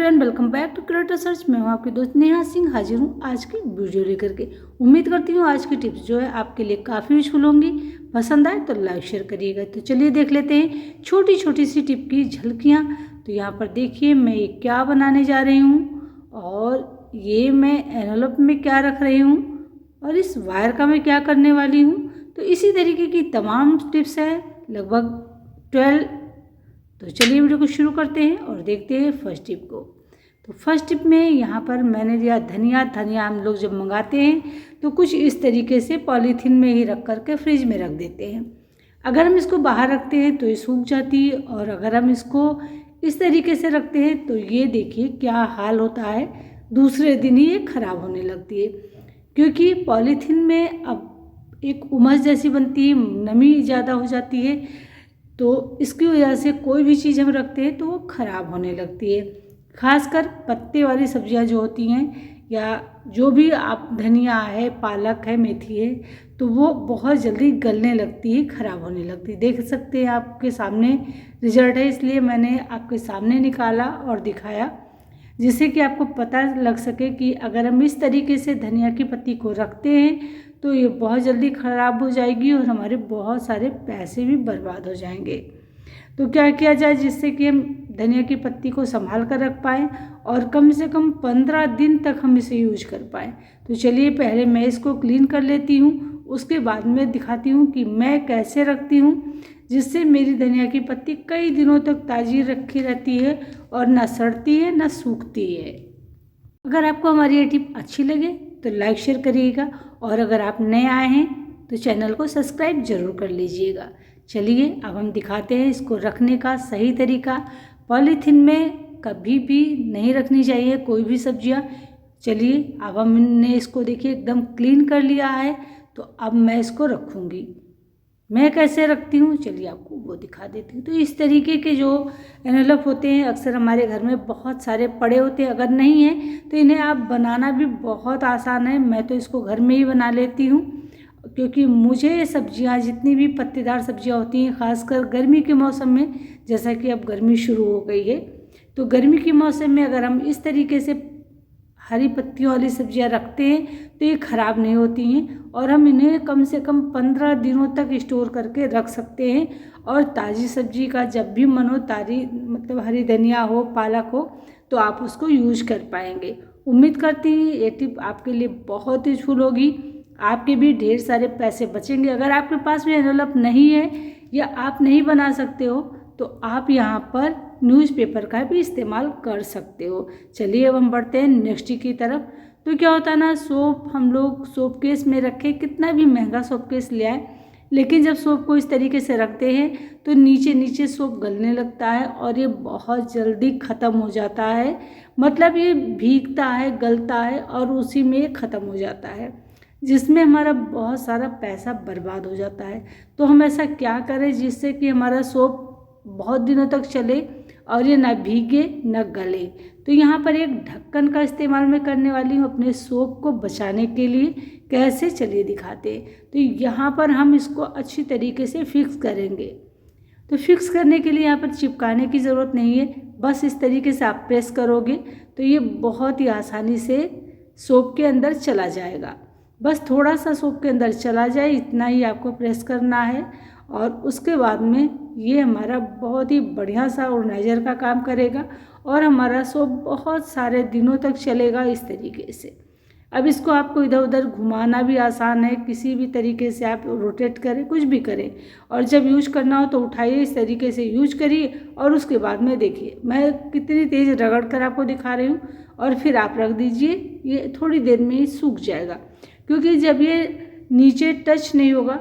Everyone, welcome back to creator search. मैं हूं आपकी दोस्त नेहा सिंह, हाजिर हूं आज की वीडियो लेकर के। उम्मीद करती हूं आज की टिप्स जो है आपके लिए काफ़ी यूजफुल होंगी। पसंद आए तो लाइक शेयर करिएगा। तो चलिए देख लेते हैं छोटी छोटी सी टिप की झलकियाँ। तो यहाँ पर देखिए मैं ये क्या बनाने जा रही हूँ, और ये मैं एनवलप में क्या रख रही हूँ, और इस वायर का मैं क्या करने वाली हूँ। तो इसी तरीके की तमाम टिप्स है, लगभग 12। तो चलिए वीडियो को शुरू करते हैं और देखते हैं फर्स्ट टिप को। तो फर्स्ट टिप में यहाँ पर मैंने दिया धनिया। धनिया हम लोग जब मंगाते हैं तो कुछ इस तरीके से पॉलीथीन में ही रख करके फ्रिज में रख देते हैं। अगर हम इसको बाहर रखते हैं तो ये सूख जाती है, और अगर हम इसको इस तरीके से रखते हैं तो ये देखिए क्या हाल होता है, दूसरे दिन ही ये ख़राब होने लगती है। क्योंकि पॉलीथीन में अब एक उमस जैसी बनती है, नमी ज़्यादा हो जाती है, तो इसकी वजह से कोई भी चीज़ हम रखते हैं तो वो ख़राब होने लगती है। खासकर पत्ते वाली सब्जियां जो होती हैं, या जो भी आप धनिया है, पालक है, मेथी है, तो वो बहुत जल्दी गलने लगती है, ख़राब होने लगती है। देख सकते हैं आपके सामने रिजल्ट है, इसलिए मैंने आपके सामने निकाला और दिखाया, जिससे कि आपको पता लग सके कि अगर हम इस तरीके से धनिया की पत्ती को रखते हैं तो ये बहुत जल्दी ख़राब हो जाएगी और हमारे बहुत सारे पैसे भी बर्बाद हो जाएंगे। तो क्या किया जाए जिससे कि हम धनिया की पत्ती को संभाल कर रख पाएँ और कम से कम 15 दिन तक हम इसे यूज कर पाएँ। तो चलिए पहले मैं इसको क्लीन कर लेती हूँ, उसके बाद में दिखाती हूँ कि मैं कैसे रखती हूँ, जिससे मेरी धनिया की पत्ती कई दिनों तक ताज़ी रखी रहती है और ना सड़ती है ना सूखती है। अगर आपको हमारी ये टिप अच्छी लगे तो लाइक शेयर करिएगा, और अगर आप नए आए हैं तो चैनल को सब्सक्राइब जरूर कर लीजिएगा। चलिए अब हम दिखाते हैं इसको रखने का सही तरीका। पॉलीथीन में कभी भी नहीं रखनी चाहिए कोई भी सब्जियां। चलिए अब हमने इसको देखिए एकदम क्लीन कर लिया है, तो अब मैं इसको रखूँगी। मैं कैसे रखती हूँ चलिए आपको वो दिखा देती हूँ। तो इस तरीके के जो एनवलप होते हैं अक्सर हमारे घर में बहुत सारे पड़े होते हैं। अगर नहीं है तो इन्हें आप बनाना भी बहुत आसान है। मैं तो इसको घर में ही बना लेती हूँ, क्योंकि मुझे ये सब्जियाँ जितनी भी पत्तेदार सब्जियाँ होती हैं, ख़ासकर गर्मी के मौसम में, जैसा कि अब गर्मी शुरू हो गई है, तो गर्मी के मौसम में अगर हम इस तरीके से हरी पत्तियों वाली सब्जियां रखते हैं तो ये ख़राब नहीं होती हैं, और हम इन्हें कम से कम 15 दिनों तक स्टोर करके रख सकते हैं। और ताज़ी सब्जी का जब भी मन हो, मतलब हरी धनिया हो, पालक हो, तो आप उसको यूज कर पाएंगे। उम्मीद करती हूँ ये टिप आपके लिए बहुत यूजफुल होगी, आपके भी ढेर सारे पैसे बचेंगे। अगर आपके पास भी एनवलप नहीं है या आप नहीं बना सकते हो तो आप यहाँ पर न्यूज़पेपर का भी इस्तेमाल कर सकते हो। चलिए अब हम बढ़ते हैं नेक्स्ट की तरफ। तो क्या होता है ना, सोप हम लोग सोप केस में रखें, कितना भी महंगा सोप केस ले आए, लेकिन जब सोप को इस तरीके से रखते हैं तो नीचे नीचे सोप गलने लगता है और ये बहुत जल्दी ख़त्म हो जाता है। मतलब ये भीगता है, गलता है और उसी में ये ख़त्म हो जाता है, जिसमें हमारा बहुत सारा पैसा बर्बाद हो जाता है। तो हम ऐसा क्या करें जिससे कि हमारा सोप बहुत दिनों तक चले और ये ना भीगे ना गले। तो यहाँ पर एक ढक्कन का इस्तेमाल मैं करने वाली हूँ अपने सोप को बचाने के लिए। कैसे चलिए दिखाते हैं। तो यहाँ पर हम इसको अच्छी तरीके से फिक्स करेंगे। तो फिक्स करने के लिए यहाँ पर चिपकाने की ज़रूरत नहीं है, बस इस तरीके से आप प्रेस करोगे तो ये बहुत ही आसानी से सोप के अंदर चला जाएगा। बस थोड़ा सा सोप के अंदर चला जाए, इतना ही आपको प्रेस करना है, और उसके बाद में ये हमारा बहुत ही बढ़िया सा ऑर्गेनाइजर का काम करेगा और हमारा सोप बहुत सारे दिनों तक चलेगा इस तरीके से। अब इसको आपको इधर उधर घुमाना भी आसान है, किसी भी तरीके से आप रोटेट करें, कुछ भी करें, और जब यूज करना हो तो उठाइए, इस तरीके से यूज करिए, और उसके बाद में देखिए मैं कितनी तेज़ रगड़ कर आपको दिखा रही हूँ, और फिर आप रख दीजिए, ये थोड़ी देर में ही सूख जाएगा। क्योंकि जब ये नीचे टच नहीं होगा,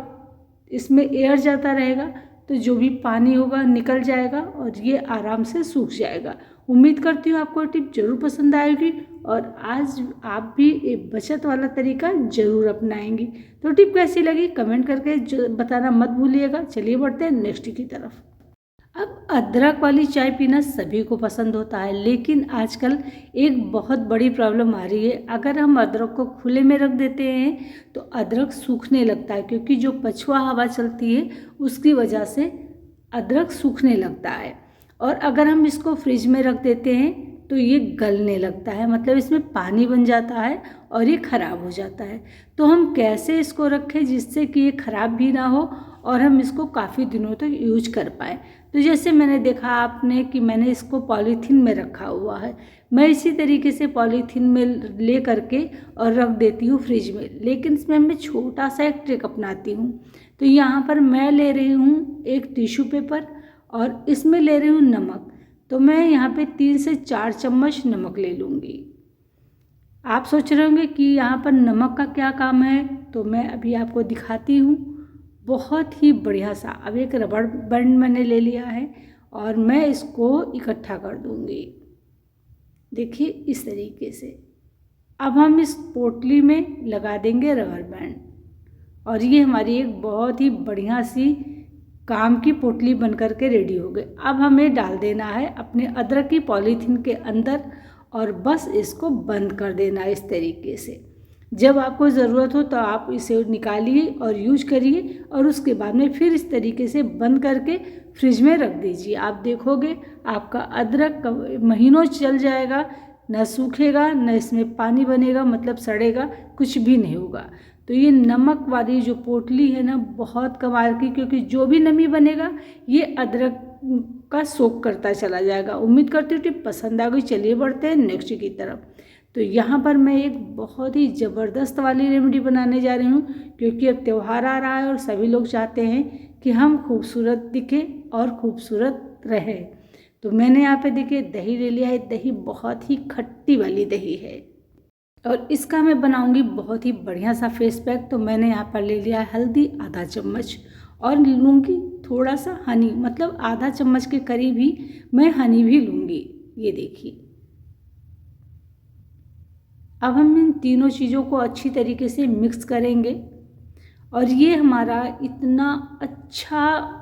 इसमें एयर जाता रहेगा, तो जो भी पानी होगा निकल जाएगा और ये आराम से सूख जाएगा। उम्मीद करती हूँ आपको टिप जरूर पसंद आएगी और आज आप भी एक बचत वाला तरीका जरूर अपनाएंगी। तो टिप कैसी लगी कमेंट करके बताना मत भूलिएगा। चलिए बढ़ते हैं नेक्स्ट की तरफ। अब अदरक वाली चाय पीना सभी को पसंद होता है, लेकिन आजकल एक बहुत बड़ी प्रॉब्लम आ रही है। अगर हम अदरक को खुले में रख देते हैं तो अदरक सूखने लगता है, क्योंकि जो पछुआ हवा चलती है उसकी वजह से अदरक सूखने लगता है। और अगर हम इसको फ्रिज में रख देते हैं तो ये गलने लगता है, मतलब इसमें पानी बन जाता है और ये ख़राब हो जाता है। तो हम कैसे इसको रखें जिससे कि ये ख़राब भी ना हो और हम इसको काफ़ी दिनों तक यूज कर पाएँ। तो जैसे मैंने देखा आपने कि मैंने इसको पॉलीथीन में रखा हुआ है, मैं इसी तरीके से पॉलीथीन में ले करके और रख देती हूँ फ्रिज में। लेकिन इसमें मैं छोटा सा एक ट्रिक अपनाती हूँ। तो यहाँ पर मैं ले रही हूँ एक टिश्यू पेपर और इसमें ले रही हूँ नमक। तो मैं यहाँ पे 3 से 4 चम्मच नमक ले लूँगी। आप सोच रहे होंगे कि यहाँ पर नमक का क्या काम है, तो मैं अभी आपको दिखाती हूँ। बहुत ही बढ़िया सा अब एक रबड़ बैंड मैंने ले लिया है और मैं इसको इकट्ठा कर दूँगी। देखिए इस तरीके से। अब हम इस पोटली में लगा देंगे रबर बैंड और ये हमारी एक बहुत ही बढ़िया सी काम की पोटली बन करके रेडी हो गई। अब हमें डाल देना है अपने अदरक की पॉलीथीन के अंदर और बस इसको बंद कर देना है इस तरीके से। जब आपको ज़रूरत हो तो आप इसे निकालिए और यूज करिए और उसके बाद में फिर इस तरीके से बंद करके फ्रिज में रख दीजिए। आप देखोगे आपका अदरक महीनों चल जाएगा, न सूखेगा न इसमें पानी बनेगा, मतलब सड़ेगा, कुछ भी नहीं होगा। तो ये नमक वाली जो पोटली है ना बहुत कमाल की, क्योंकि जो भी नमी बनेगा ये अदरक का सोख करता चला जाएगा। उम्मीद करती हूँ टिप पसंद आ गई। चलिए बढ़ते हैं नेक्स्ट की तरफ। तो यहाँ पर मैं एक बहुत ही ज़बरदस्त वाली रेमेडी बनाने जा रही हूँ, क्योंकि अब त्यौहार आ रहा है और सभी लोग चाहते हैं कि हम खूबसूरत दिखें और खूबसूरत रहें। तो मैंने यहाँ पे देखिए दही ले लिया है। दही बहुत ही खट्टी वाली दही है और इसका मैं बनाऊंगी बहुत ही बढ़िया सा फेस पैक। तो मैंने यहाँ पर ले लिया है हल्दी आधा चम्मच और लूँगी थोड़ा सा हनी, मतलब आधा चम्मच के करीब ही मैं हनी भी लूँगी। ये देखिए अब हम इन तीनों चीज़ों को अच्छी तरीके से मिक्स करेंगे और ये हमारा इतना अच्छा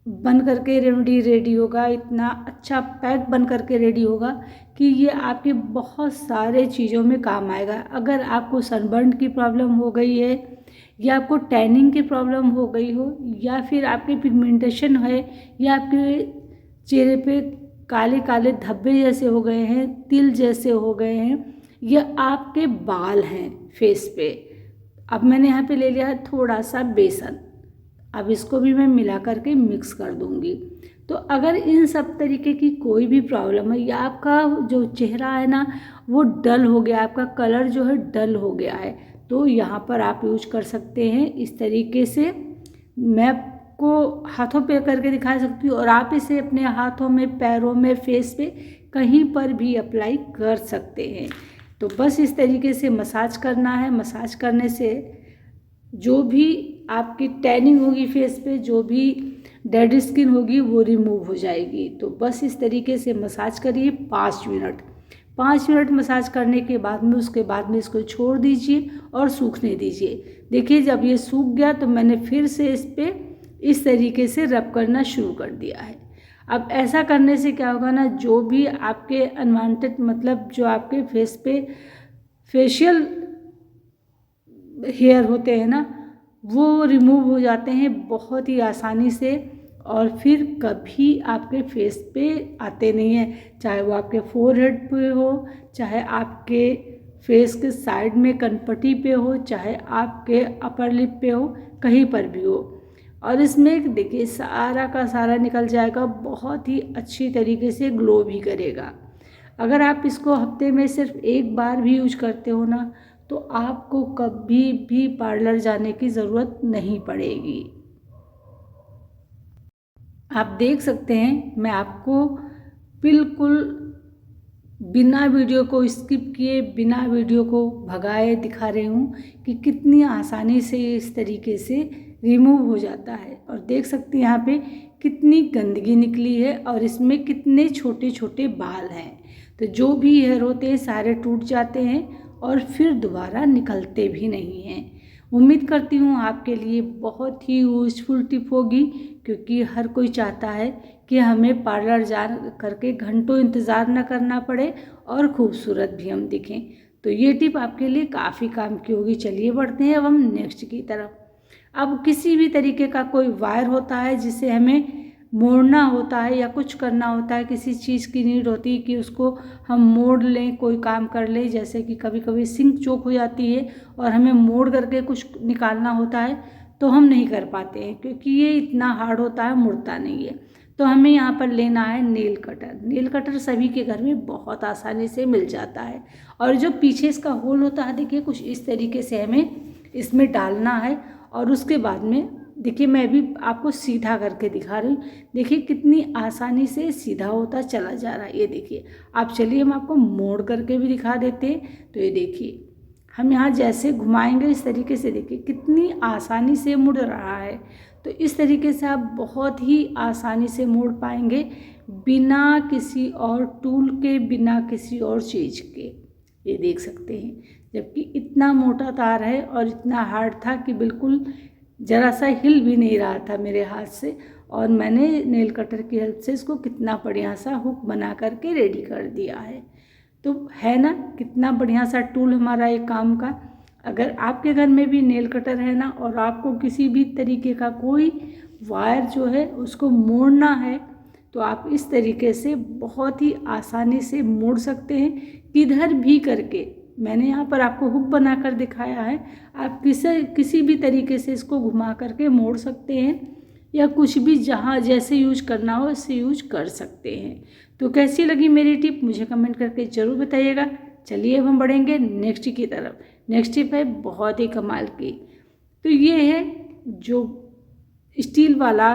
बन करके रेमेडी रेडी होगा, इतना अच्छा पैक बन करके रेडी होगा कि ये आपके बहुत सारे चीज़ों में काम आएगा। अगर आपको सनबर्न की प्रॉब्लम हो गई है या आपको टैनिंग की प्रॉब्लम हो गई हो या फिर आपके पिगमेंटेशन है या आपके चेहरे पे काले काले धब्बे जैसे हो गए हैं, तिल जैसे हो गए हैं, या आपके बाल हैं फेस पे। अब मैंने यहाँ पे ले लिया है थोड़ा सा बेसन। अब इसको भी मैं मिला करके मिक्स कर दूँगी। तो अगर इन सब तरीके की कोई भी प्रॉब्लम है या आपका जो चेहरा है ना वो डल हो गया, आपका कलर जो है डल हो गया है, तो यहाँ पर आप यूज कर सकते हैं इस तरीके से। मैं आपको हाथों पे करके दिखा सकती हूँ और आप इसे अपने हाथों में, पैरों में, फेस पे कहीं पर भी अप्लाई कर सकते हैं। तो बस इस तरीके से मसाज करना है। मसाज करने से जो भी आपकी टैनिंग होगी फेस पे, जो भी डेड स्किन होगी वो रिमूव हो जाएगी। तो बस इस तरीके से मसाज करिए 5 मिनट। 5 मिनट मसाज करने के बाद में उसके बाद में इसको छोड़ दीजिए और सूखने दीजिए। देखिए जब ये सूख गया तो मैंने फिर से इस पर इस तरीके से रब करना शुरू कर दिया है। अब ऐसा करने से क्या होगा ना, जो भी आपके अनवांटेड, मतलब जो आपके फेस पे फेशियल हेयर होते हैं ना वो रिमूव हो जाते हैं बहुत ही आसानी से और फिर कभी आपके फेस पे आते नहीं हैं। चाहे वो आपके फोरहेड पे हो, चाहे आपके फेस के साइड में कनपट्टी पे हो, चाहे आपके अपर लिप पे हो, कहीं पर भी हो। और इसमें देखिए सारा का सारा निकल जाएगा, बहुत ही अच्छी तरीके से ग्लो भी करेगा। अगर आप इसको हफ्ते में सिर्फ एक बार भी यूज करते हो ना तो आपको कभी भी पार्लर जाने की ज़रूरत नहीं पड़ेगी। आप देख सकते हैं मैं आपको बिल्कुल बिना वीडियो को स्किप किए, बिना वीडियो को भगाए दिखा रही हूँ कि कितनी आसानी से इस तरीके से रिमूव हो जाता है। और देख सकते हैं यहाँ पे कितनी गंदगी निकली है और इसमें कितने छोटे छोटे बाल हैं। तो जो भी हेयर होते हैं सारे टूट जाते हैं और फिर दोबारा निकलते भी नहीं हैं। उम्मीद करती हूँ आपके लिए बहुत ही यूज़फुल टिप होगी, क्योंकि हर कोई चाहता है कि हमें पार्लर जा करके घंटों इंतज़ार न करना पड़े और खूबसूरत भी हम दिखें। तो ये टिप आपके लिए काफ़ी काम की होगी। चलिए बढ़ते हैं अब हम नेक्स्ट की तरफ। अब किसी भी तरीके का कोई वायर होता है जिसे हमें मोड़ना होता है या कुछ करना होता है, किसी चीज़ की नीड होती है कि उसको हम मोड़ लें, कोई काम कर लें, जैसे कि कभी कभी सिंक चोक हो जाती है और हमें मोड़ करके कुछ निकालना होता है तो हम नहीं कर पाते हैं क्योंकि ये इतना हार्ड होता है, मुड़ता नहीं है। तो हमें यहाँ पर लेना है नेल कटर। नेल कटर सभी के घर में बहुत आसानी से मिल जाता है और जो पीछे इसका होल होता है देखिए कुछ इस तरीके से हमें इसमें डालना है और उसके बाद में देखिए मैं भी आपको सीधा करके दिखा रही हूँ। देखिए कितनी आसानी से सीधा होता चला जा रहा है। ये देखिए, आप चलिए हम आपको मोड़ करके भी दिखा देते हैं। तो ये देखिए हम यहाँ जैसे घुमाएंगे इस तरीके से देखिए कितनी आसानी से मुड़ रहा है। तो इस तरीके से आप बहुत ही आसानी से मोड़ पाएंगे बिना किसी और टूल के, बिना किसी और चीज़ के। ये देख सकते हैं, जबकि इतना मोटा तार है और इतना हार्ड था कि बिल्कुल ज़रा सा हिल भी नहीं रहा था मेरे हाथ से, और मैंने नेल कटर की हेल्प से इसको कितना बढ़िया सा हुक बना करके रेडी कर दिया है। तो है ना कितना बढ़िया सा टूल हमारा एक काम का। अगर आपके घर में भी नेल कटर है ना और आपको किसी भी तरीके का कोई वायर जो है उसको मोड़ना है तो आप इस तरीके से बहुत ही आसानी से मोड़ सकते हैं, किधर भी करके। मैंने यहाँ पर आपको हुक बनाकर दिखाया है, आप किसी भी तरीके से इसको घुमा करके मोड़ सकते हैं या कुछ भी जहाँ जैसे यूज करना हो वैसे यूज कर सकते हैं। तो कैसी लगी मेरी टिप मुझे कमेंट करके ज़रूर बताइएगा। चलिए अब हम बढ़ेंगे नेक्स्ट की तरफ। नेक्स्ट टिप है बहुत ही कमाल की। तो ये है जो स्टील वाला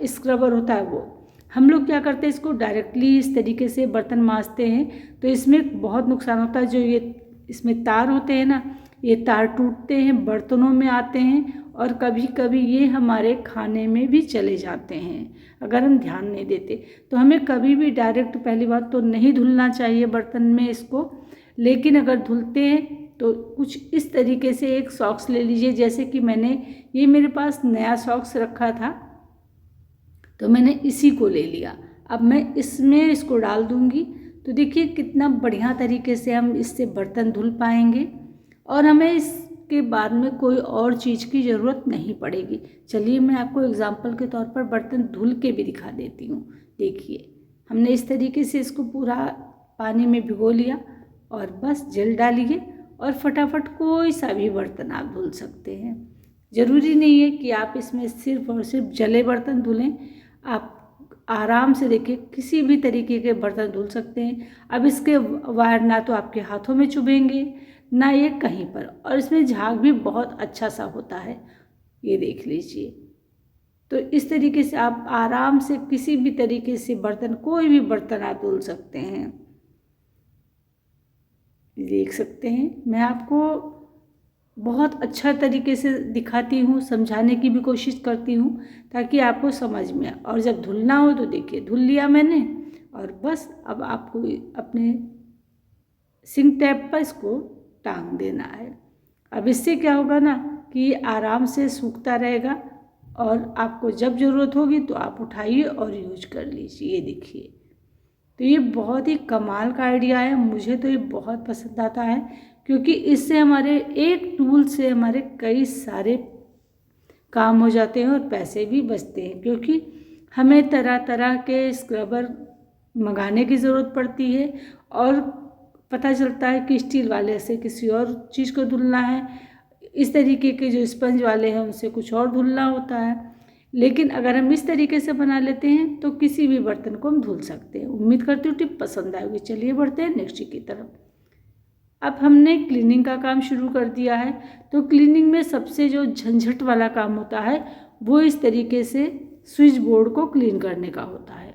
स्क्रबर होता है, वो हम लोग क्या करते हैं इसको डायरेक्टली इस तरीके से बर्तन मांजते हैं तो इसमें बहुत नुकसान होता है। जो ये इसमें तार होते हैं ना, ये तार टूटते हैं, बर्तनों में आते हैं और कभी कभी ये हमारे खाने में भी चले जाते हैं अगर हम ध्यान नहीं देते। तो हमें कभी भी डायरेक्ट, पहली बात तो नहीं धुलना चाहिए बर्तन में इसको, लेकिन अगर धुलते हैं तो कुछ इस तरीके से एक सॉक्स ले लीजिए। जैसे कि मैंने ये मेरे पास नया सॉक्स रखा था तो मैंने इसी को ले लिया। अब मैं इसमें इसको डाल दूंगी तो देखिए कितना बढ़िया तरीके से हम इससे बर्तन धुल पाएंगे और हमें इसके बाद में कोई और चीज़ की ज़रूरत नहीं पड़ेगी। चलिए मैं आपको एग्जांपल के तौर पर बर्तन धुल के भी दिखा देती हूँ। देखिए हमने इस तरीके से इसको पूरा पानी में भिगो लिया और बस जेल डालिए और फटाफट कोई सा भी बर्तन आप धुल सकते हैं। ज़रूरी नहीं है कि आप इसमें सिर्फ और सिर्फ जले बर्तन धुलें, आप आराम से देखिए किसी भी तरीके के बर्तन धुल सकते हैं। अब इसके वायर ना तो आपके हाथों में चुभेंगे ना ये कहीं पर, और इसमें झाग भी बहुत अच्छा सा होता है, ये देख लीजिए। तो इस तरीके से आप आराम से किसी भी तरीके से बर्तन, कोई भी बर्तन आप धुल सकते हैं। देख सकते हैं मैं आपको बहुत अच्छा तरीके से दिखाती हूँ, समझाने की भी कोशिश करती हूँ ताकि आपको समझ में आए। और जब धुलना हो तो देखिए धुल लिया मैंने और बस अब आपको अपने सिंक टैप पर इसको टांग देना है। अब इससे क्या होगा ना कि ये आराम से सूखता रहेगा और आपको जब ज़रूरत होगी तो आप उठाइए और यूज कर लीजिए। ये देखिए, तो ये बहुत ही कमाल का आइडिया है, मुझे तो ये बहुत पसंद आता है क्योंकि इससे हमारे एक टूल से हमारे कई सारे काम हो जाते हैं और पैसे भी बचते हैं, क्योंकि हमें तरह तरह के स्क्रबर मंगाने की ज़रूरत पड़ती है और पता चलता है कि स्टील वाले से किसी और चीज़ को धुलना है, इस तरीके के जो स्पंज वाले हैं उनसे कुछ और धुलना होता है। लेकिन अगर हम इस तरीके से बना लेते हैं तो किसी भी बर्तन को हम धुल सकते हैं। उम्मीद करती हूँ टिप पसंद आएगी। चलिए बढ़ते हैं नेक्स्ट की तरफ। अब हमने क्लीनिंग का काम शुरू कर दिया है, तो क्लीनिंग में सबसे जो झंझट वाला काम होता है वो इस तरीके से स्विच बोर्ड को क्लीन करने का होता है।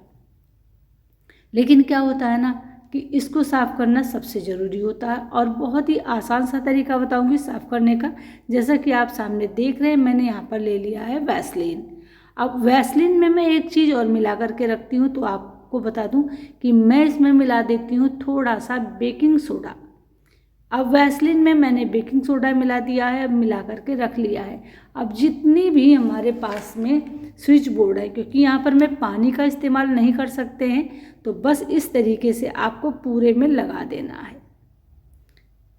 लेकिन क्या होता है ना कि इसको साफ़ करना सबसे ज़रूरी होता है और बहुत ही आसान सा तरीका बताऊंगी साफ़ करने का। जैसा कि आप सामने देख रहे हैं, मैंने यहाँ पर ले लिया है वैसलीन। अब वैसलीन में मैं एक चीज़ और मिला करके रखती हूँ, तो आपको बता दूँ कि मैं इसमें मिला देती हूँ थोड़ा सा बेकिंग सोडा। अब वैसलीन में मैंने बेकिंग सोडा मिला दिया है, मिला करके रख लिया है। अब जितनी भी हमारे पास में स्विच बोर्ड है, क्योंकि यहाँ पर मैं पानी का इस्तेमाल नहीं कर सकते हैं, तो बस इस तरीके से आपको पूरे में लगा देना है।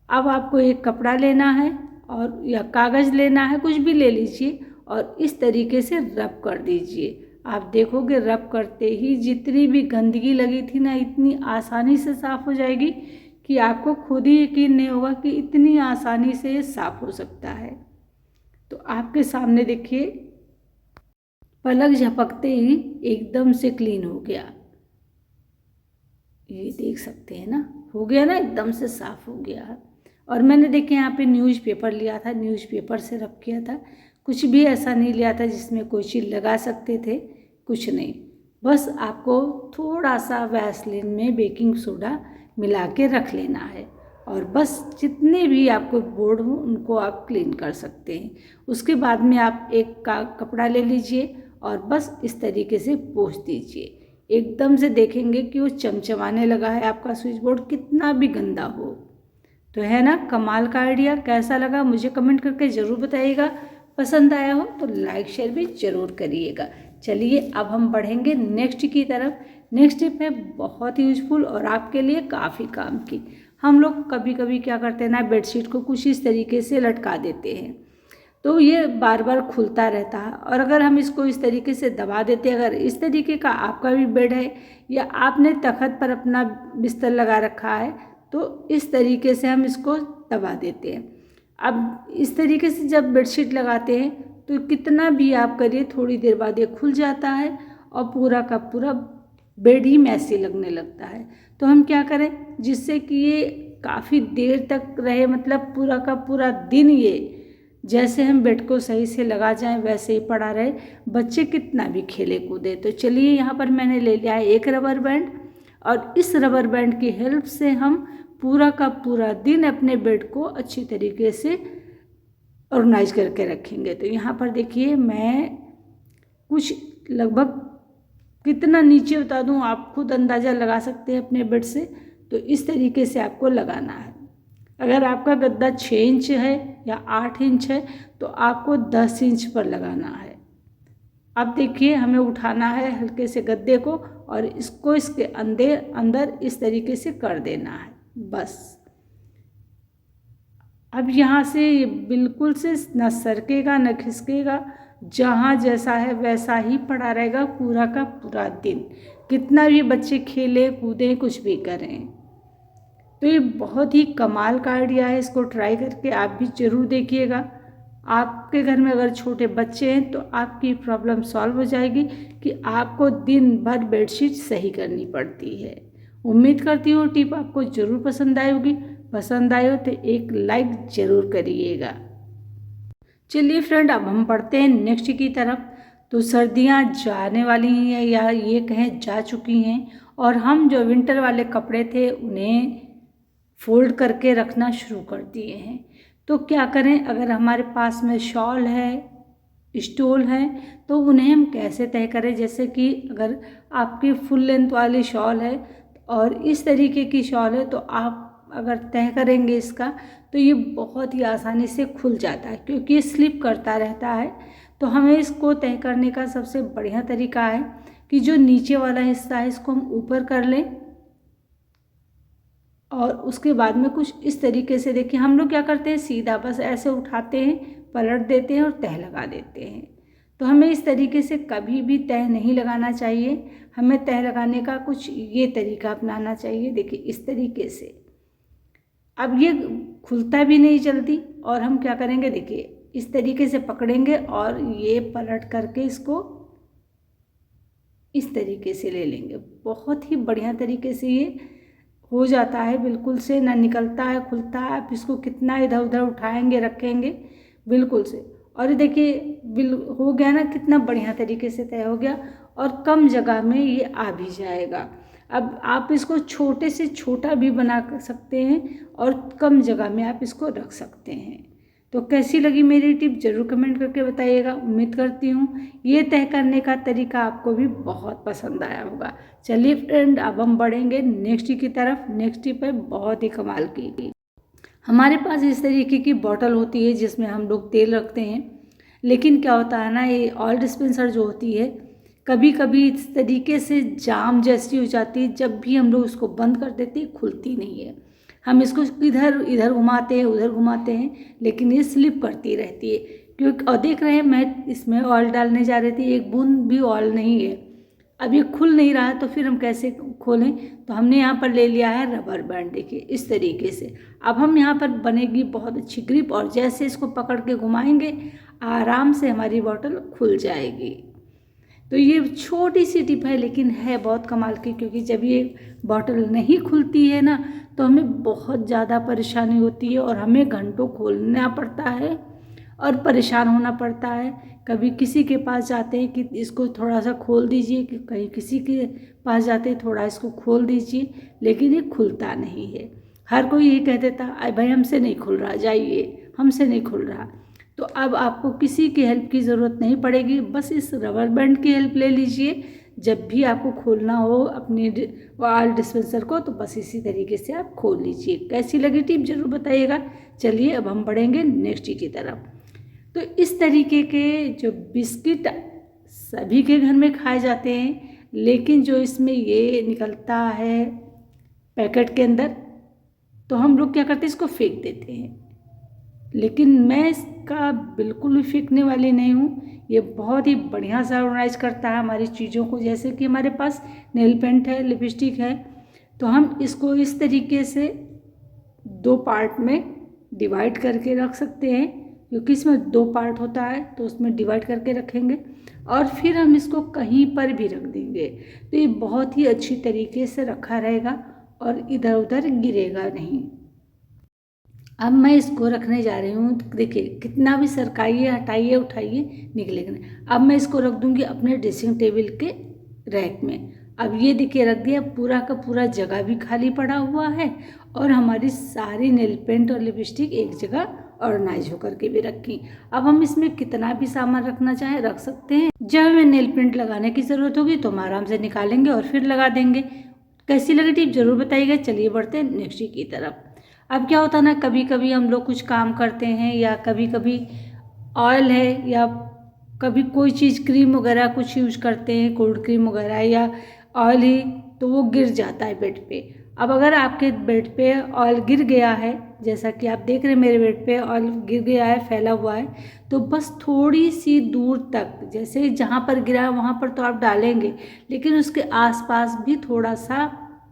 अब आपको एक कपड़ा लेना है और या कागज़ लेना है, कुछ भी ले लीजिए और इस तरीके से रब कर दीजिए। आप देखोगे रब करते ही जितनी भी गंदगी लगी थी ना, इतनी आसानी से साफ़ हो जाएगी कि आपको खुद ही यकीन नहीं होगा कि इतनी आसानी से ये साफ़ हो सकता है। तो आपके सामने देखिए, पलक झपकते ही एकदम से क्लीन हो गया। ये देख सकते हैं ना, हो गया ना, एकदम से साफ़ हो गया। और मैंने देखे यहाँ पे न्यूज़पेपर लिया था, न्यूज़पेपर से रब किया था। कुछ भी ऐसा नहीं लिया था जिसमें कोई चीज़ लगा सकते थे, कुछ नहीं। बस आपको थोड़ा सा वैसलीन में बेकिंग सोडा मिला के रख लेना है और बस जितने भी आपको बोर्ड हो उनको आप क्लीन कर सकते हैं। उसके बाद में आप एक का कपड़ा ले लीजिए और बस इस तरीके से पोंछ दीजिए। एकदम से देखेंगे कि वो चमचमाने लगा है आपका स्विच बोर्ड, कितना भी गंदा हो। तो है ना कमाल का आइडिया। कैसा लगा मुझे कमेंट करके ज़रूर बताइएगा। पसंद आया हो तो लाइक शेयर भी ज़रूर करिएगा। चलिए अब हम बढ़ेंगे नेक्स्ट की तरफ। नेक्स्ट टिप है बहुत ही यूजफुल और आपके लिए काफ़ी काम की। हम लोग कभी कभी क्या करते हैं ना, बेडशीट को कुछ इस तरीके से लटका देते हैं तो ये बार बार खुलता रहता है। और अगर हम इसको इस तरीके से दबा देते हैं, अगर इस तरीके का आपका भी बेड है या आपने तखत पर अपना बिस्तर लगा रखा है तो इस तरीके से हम इसको दबा देते हैं। अब इस तरीके से जब बेडशीट लगाते हैं तो कितना भी आप करिए, थोड़ी देर बाद ये खुल जाता है और पूरा का पूरा बेड ही मैसी लगने लगता है। तो हम क्या करें जिससे कि ये काफ़ी देर तक रहे, मतलब पूरा का पूरा दिन ये जैसे हम बेड को सही से लगा जाएं वैसे ही पड़ा रहे, बच्चे कितना भी खेले कूदे। तो चलिए यहाँ पर मैंने ले लिया है एक रबर बैंड और इस रबर बैंड की हेल्प से हम पूरा का पूरा दिन अपने बेड को अच्छी तरीके से ऑर्गेनाइज करके रखेंगे। तो यहाँ पर देखिए मैं कुछ लगभग कितना नीचे बता दूँ, आप खुद अंदाज़ा लगा सकते हैं अपने बेड से। तो इस तरीके से आपको लगाना है। अगर आपका गद्दा 6 इंच है या 8 इंच है तो आपको 10 इंच पर लगाना है। अब देखिए हमें उठाना है हल्के से गद्दे को और इसको इसके अंदर इस तरीके से कर देना है बस। अब यहाँ से ये बिल्कुल से न सरकेगा न खिसकेगा, जहाँ जैसा है वैसा ही पड़ा रहेगा पूरा का पूरा दिन, कितना भी बच्चे खेले कूदें कुछ भी करें। तो ये बहुत ही कमाल का आइडिया है, इसको ट्राई करके आप भी ज़रूर देखिएगा। आपके घर में अगर छोटे बच्चे हैं तो आपकी प्रॉब्लम सॉल्व हो जाएगी कि आपको दिन भर बेडशीट सही करनी पड़ती है। उम्मीद करती हूँ टिप आपको ज़रूर पसंद आई होगी। पसंद आए हो तो एक लाइक ज़रूर करिएगा। चलिए फ्रेंड अब हम बढ़ते हैं नेक्स्ट की तरफ। तो सर्दियाँ जाने वाली हैं या ये कहें जा चुकी हैं और हम जो विंटर वाले कपड़े थे उन्हें फोल्ड करके रखना शुरू कर दिए हैं। तो क्या करें, अगर हमारे पास में शॉल है, स्टोल है तो उन्हें हम कैसे तय करें। जैसे कि अगर आपकी फुल लेंथ वाली शॉल है और इस तरीके की शॉल है तो आप अगर तय करेंगे इसका तो ये बहुत ही आसानी से खुल जाता है क्योंकि ये स्लिप करता रहता है। तो हमें इसको तय करने का सबसे बढ़िया तरीका है कि जो नीचे वाला हिस्सा है इसको हम ऊपर कर लें और उसके बाद में कुछ इस तरीके से देखिए हम लोग क्या करते हैं, सीधा बस ऐसे उठाते हैं, पलट देते हैं और तह लगा देते हैं। तो हमें इस तरीके से कभी भी तह नहीं लगाना चाहिए। हमें तह लगाने का कुछ ये तरीका अपनाना चाहिए। देखिए इस तरीके से, अब ये खुलता भी नहीं जल्दी और हम क्या करेंगे, देखिए इस तरीके से पकड़ेंगे और ये पलट करके इसको इस तरीके से ले लेंगे। बहुत ही बढ़िया तरीके से ये हो जाता है, बिल्कुल से ना निकलता है खुलता है। आप इसको कितना इधर उधर उठाएंगे रखेंगे बिल्कुल से। और देखिए हो गया ना, कितना बढ़िया तरीके से तय हो गया और कम जगह में ये आ भी जाएगा। अब आप इसको छोटे से छोटा भी बना सकते हैं और कम जगह में आप इसको रख सकते हैं। तो कैसी लगी मेरी टिप ज़रूर कमेंट करके बताइएगा। उम्मीद करती हूँ ये तय करने का तरीका आपको भी बहुत पसंद आया होगा। चलिए फ्रेंड अब हम बढ़ेंगे नेक्स्ट की तरफ। नेक्स्ट टिप है बहुत ही कमाल की। हमारे पास इस तरीके की बॉटल होती है जिसमें हम लोग तेल रखते हैं, लेकिन क्या होता है ना, ये ऑयल डिस्पेंसर जो होती है कभी कभी इस तरीके से जाम जैसी हो जाती है। जब भी हम लोग उसको बंद कर देते हैं खुलती नहीं है। हम इसको इधर इधर घुमाते हैं उधर घुमाते हैं लेकिन ये स्लिप करती रहती है। क्योंकि और देख रहे हैं मैं इसमें ऑयल डालने जा रही थी, एक बूंद भी ऑयल नहीं है। अब ये खुल नहीं रहा है तो फिर हम कैसे खोलें। तो हमने यहाँ पर ले लिया है रबर बैंड, देखिए इस तरीके से। अब हम यहाँ पर बनेगी बहुत अच्छी ग्रिप, और जैसे इसको पकड़ के घुमाएंगे आराम से हमारी बॉटल खुल जाएगी। तो ये छोटी सी टिप है लेकिन है बहुत कमाल की, क्योंकि जब ये बॉटल नहीं खुलती है ना तो हमें बहुत ज़्यादा परेशानी होती है और हमें घंटों खोलना पड़ता है और परेशान होना पड़ता है। कभी किसी के पास जाते हैं कि इसको थोड़ा सा खोल दीजिए, कि कहीं किसी के पास जाते हैं थोड़ा इसको खोल दीजिए, लेकिन ये खुलता नहीं है। हर कोई यही कह देता अरे भाई हमसे नहीं खुल रहा, जाइए हमसे नहीं खुल रहा। तो अब आपको किसी की हेल्प की ज़रूरत नहीं पड़ेगी, बस इस रबर बैंड की हेल्प ले लीजिए। जब भी आपको खोलना हो अपने ऑयल डिस्पेंसर को तो बस इसी तरीके से आप खोल लीजिए। कैसी लगी टिप ज़रूर बताइएगा। चलिए अब हम बढ़ेंगे नेक्स्ट की तरफ। तो इस तरीके के जो बिस्किट सभी के घर में खाए जाते हैं, लेकिन जो इसमें ये निकलता है पैकेट के अंदर, तो हम लोग क्या करते हैं इसको फेंक देते हैं। लेकिन मैं इसका बिल्कुल भी फेंकने वाली नहीं हूँ। ये बहुत ही बढ़िया सा ऑर्गेनाइज करता है हमारी चीज़ों को। जैसे कि हमारे पास नेल पेंट है, लिपस्टिक है, तो हम इसको इस तरीके से 2 पार्ट में डिवाइड करके रख सकते हैं, क्योंकि इसमें 2 पार्ट होता है तो उसमें डिवाइड करके रखेंगे और फिर हम इसको कहीं पर भी रख देंगे। तो ये बहुत ही अच्छी तरीके से रखा रहेगा और इधर उधर गिरेगा नहीं। अब मैं इसको रखने जा रही हूँ। देखिए कितना भी सरकाइए, हटाइए, उठाइए, निकलेगा नहीं। अब मैं इसको रख दूँगी अपने ड्रेसिंग टेबल के रैक में। अब ये देखिए रख दिया, पूरा का पूरा जगह भी खाली पड़ा हुआ है और हमारी सारी नेल पेंट और लिपस्टिक एक जगह ऑर्गेनाइज होकर के भी रखी। अब हम इसमें कितना भी सामान रखना चाहें रख सकते हैं। जब हमें नेल पेंट लगाने की ज़रूरत होगी तो हम आराम से निकालेंगे और फिर लगा देंगे। कैसी लगी टिप ज़रूर बताइएगा। चलिए बढ़ते हैं नेक्स्ट की तरफ। अब क्या होता है ना, कभी कभी हम लोग कुछ काम करते हैं या कभी कभी ऑयल है या कभी कोई चीज़ क्रीम वगैरह कुछ यूज करते हैं, कोल्ड क्रीम वगैरह या ऑयल ही, तो वो गिर जाता है बेड पे। अब अगर आपके बेड पे ऑयल गिर गया है, जैसा कि आप देख रहे हैं मेरे बेड पे ऑयल गिर गया है, फैला हुआ है, तो बस थोड़ी सी दूर तक, जैसे जहाँ पर गिरा है वहाँ पर तो आप डालेंगे, लेकिन उसके आसपास भी थोड़ा सा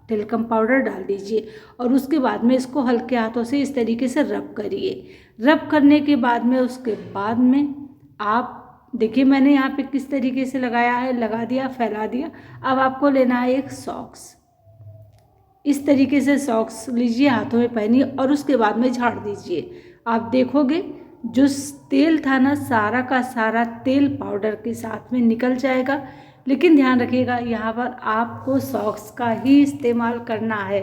टेल्कम पाउडर डाल दीजिए और उसके बाद में इसको हल्के हाथों से इस तरीके से रब करिए। रब करने के बाद में उसके बाद में आप देखिए मैंने यहाँ पे किस तरीके से लगाया है, लगा दिया, फैला दिया। अब आपको लेना है एक सॉक्स। इस तरीके से सॉक्स लीजिए, हाथों में पहनिए और उसके बाद में झाड़ दीजिए। आप देखोगे जो तेल था ना, सारा का सारा तेल पाउडर के साथ में निकल जाएगा। लेकिन ध्यान रखिएगा यहाँ पर आपको सॉक्स का ही इस्तेमाल करना है।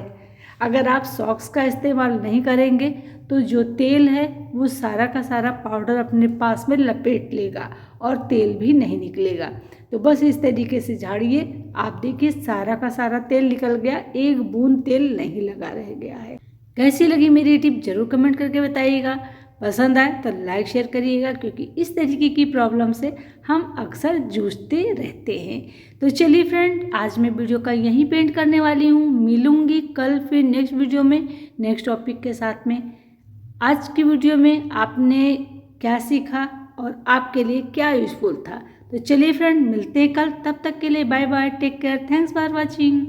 अगर आप सॉक्स का इस्तेमाल नहीं करेंगे तो जो तेल है वो सारा का सारा पाउडर अपने पास में लपेट लेगा और तेल भी नहीं निकलेगा। तो बस इस तरीके से झाड़िए। आप देखिए सारा का सारा तेल निकल गया, एक बूंद तेल नहीं लगा रह गया है। कैसी लगी मेरी टिप ज़रूर कमेंट करके बताइएगा। पसंद आए तो लाइक शेयर करिएगा, क्योंकि इस तरीके की प्रॉब्लम से हम अक्सर जूझते रहते हैं। तो चलिए फ्रेंड, आज मैं वीडियो का यहीं पे एंड करने वाली हूँ। मिलूँगी कल फिर नेक्स्ट वीडियो में नेक्स्ट टॉपिक के साथ में। आज की वीडियो में आपने क्या सीखा और आपके लिए क्या यूज़फुल था। तो चलिए फ्रेंड, मिलते हैं कल। तब तक के लिए bye bye, take care, thanks for watching.